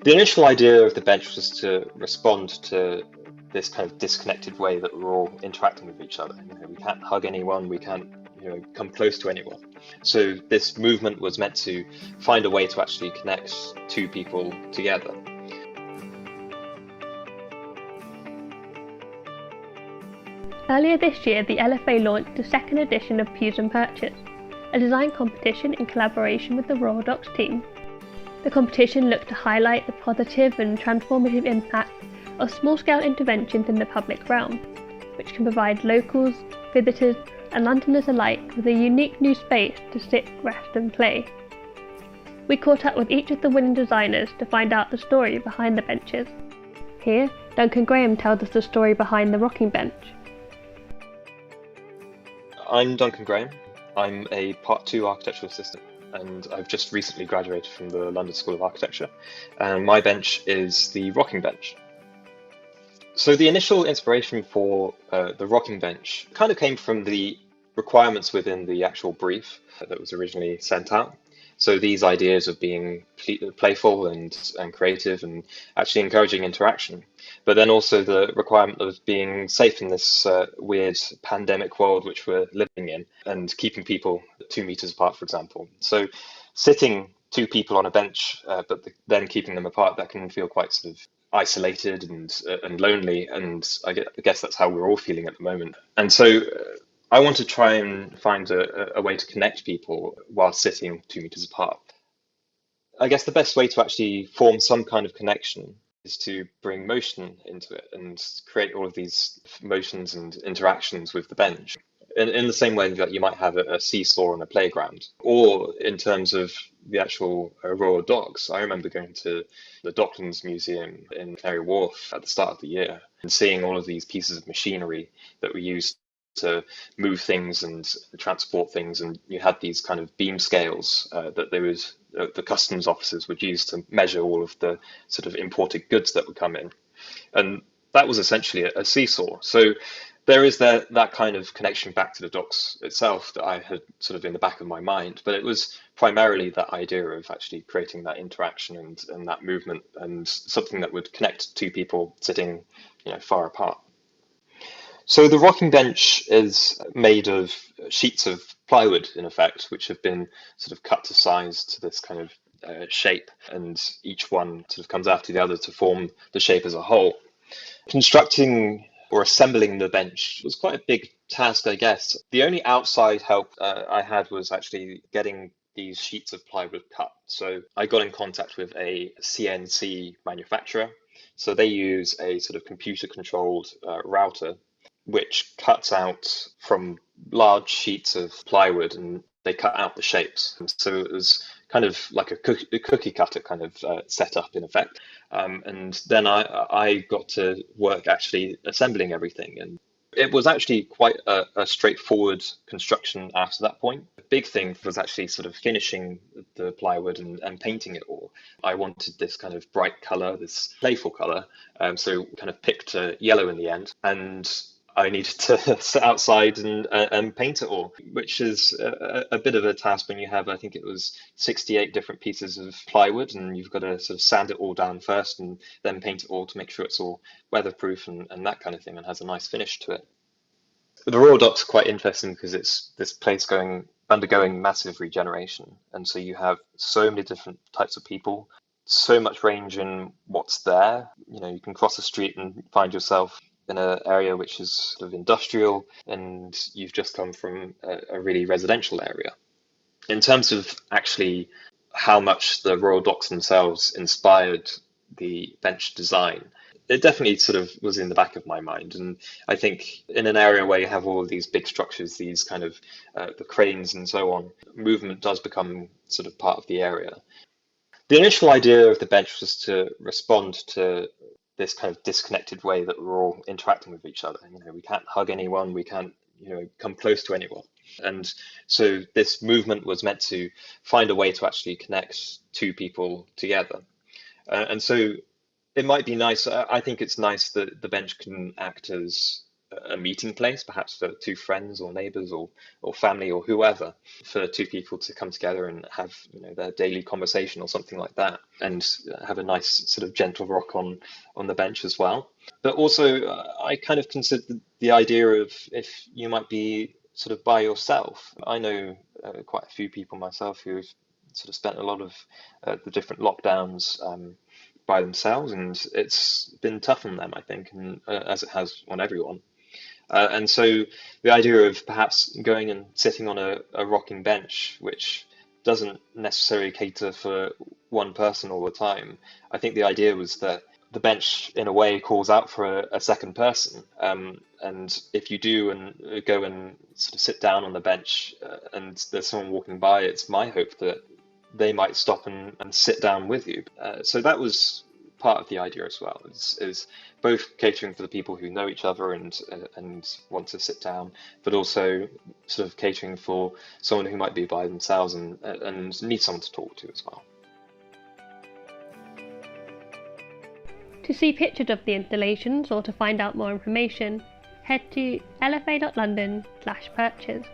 The initial idea of the bench was to respond to this kind of disconnected way that we're all interacting with each other. We can't hug anyone, we can't, come close to anyone. So this movement was meant to find a way to actually connect two people together. Earlier this year, the LFA launched the second edition of Pews and Perches, a design competition in collaboration with the Royal Docks team. The competition looked to highlight the positive and transformative impact of small-scale interventions in the public realm, which can provide locals, visitors and Londoners alike with a unique new space to sit, rest and play. We caught up with each of the winning designers to find out the story behind the benches. Here, Duncan Graham tells us the story behind the rocking bench. I'm Duncan Graham. I'm a Part 2 architectural assistant and I've just recently graduated from the London School of Architecture. And my bench is the rocking bench. So the initial inspiration for the rocking bench kind of came from the requirements within the actual brief that was originally sent out. So these ideas of being playful and creative and actually encouraging interaction, but then also the requirement of being safe in this weird pandemic world which we're living in and keeping people 2 meters apart, for example. So sitting two people on a bench, but then keeping them apart, that can feel quite sort of isolated and lonely. And I guess that's how we're all feeling at the moment. And so I want to try and find a way to connect people while sitting 2 meters apart. I guess the best way to actually form some kind of connection is to bring motion into it and create all of these motions and interactions with the bench. In the same way that you might have a seesaw on a playground, or in terms of the actual Royal Docks. I remember going to the Docklands Museum in Canary Wharf at the start of the year and seeing all of these pieces of machinery that were used to move things and transport things, and you had these kind of beam scales that the customs officers would use to measure all of the sort of imported goods that would come in, and that was essentially a seesaw. So there is that kind of connection back to the docks itself that I had sort of in the back of my mind, but it was primarily that idea of actually creating that interaction and that movement and something that would connect two people sitting far apart. So the rocking bench is made of sheets of plywood, in effect, which have been sort of cut to size to this kind of shape, and each one sort of comes after the other to form the shape as a whole. Constructing or assembling the bench was quite a big task, I guess. The only outside help I had was actually getting these sheets of plywood cut. So I got in contact with a CNC manufacturer. So they use a sort of computer-controlled router which cuts out from large sheets of plywood, and they cut out the shapes. And so it was kind of like a cookie cutter kind of setup in effect. And then I got to work actually assembling everything. And it was actually quite a straightforward construction after that point. The big thing was actually sort of finishing the plywood and painting it all. I wanted this kind of bright color, this playful color. So kind of picked yellow in the end. And I needed to sit outside and paint it all, which is a bit of a task when you have, I think it was 68 different pieces of plywood, and you've got to sort of sand it all down first and then paint it all to make sure it's all weatherproof and that kind of thing and has a nice finish to it. The Royal Docks are quite interesting because it's this place undergoing massive regeneration. And so you have so many different types of people, so much range in what's there. You can cross the street and find yourself in an area which is sort of industrial, and you've just come from a really residential area. In terms of actually how much the Royal Docks themselves inspired the bench design, it definitely sort of was in the back of my mind. And I think in an area where you have all of these big structures, these kind of the cranes and so on, movement does become sort of part of the area. The initial idea of the bench was to respond to this kind of disconnected way that we're all interacting with each other. We can't hug anyone, we can't, come close to anyone. And so this movement was meant to find a way to actually connect two people together. And so it might be nice, I think it's nice that the bench can act as a meeting place, perhaps for two friends or neighbours or family or whoever, for two people to come together and have, their daily conversation or something like that, and have a nice sort of gentle rock on the bench as well. But also, I kind of consider the idea of if you might be sort of by yourself. I know quite a few people myself who've sort of spent a lot of the different lockdowns by themselves, and it's been tough on them, I think, and as it has on everyone. And so the idea of perhaps going and sitting on a rocking bench, which doesn't necessarily cater for one person all the time, I think the idea was that the bench, in a way, calls out for a second person. And if you do and go and sort of sit down on the bench and there's someone walking by, it's my hope that they might stop and sit down with you. So that was part of the idea as well, is both catering for the people who know each other and want to sit down, but also sort of catering for someone who might be by themselves and need someone to talk to as well. To see pictures of the installations or to find out more information, head to lfa.london/perches.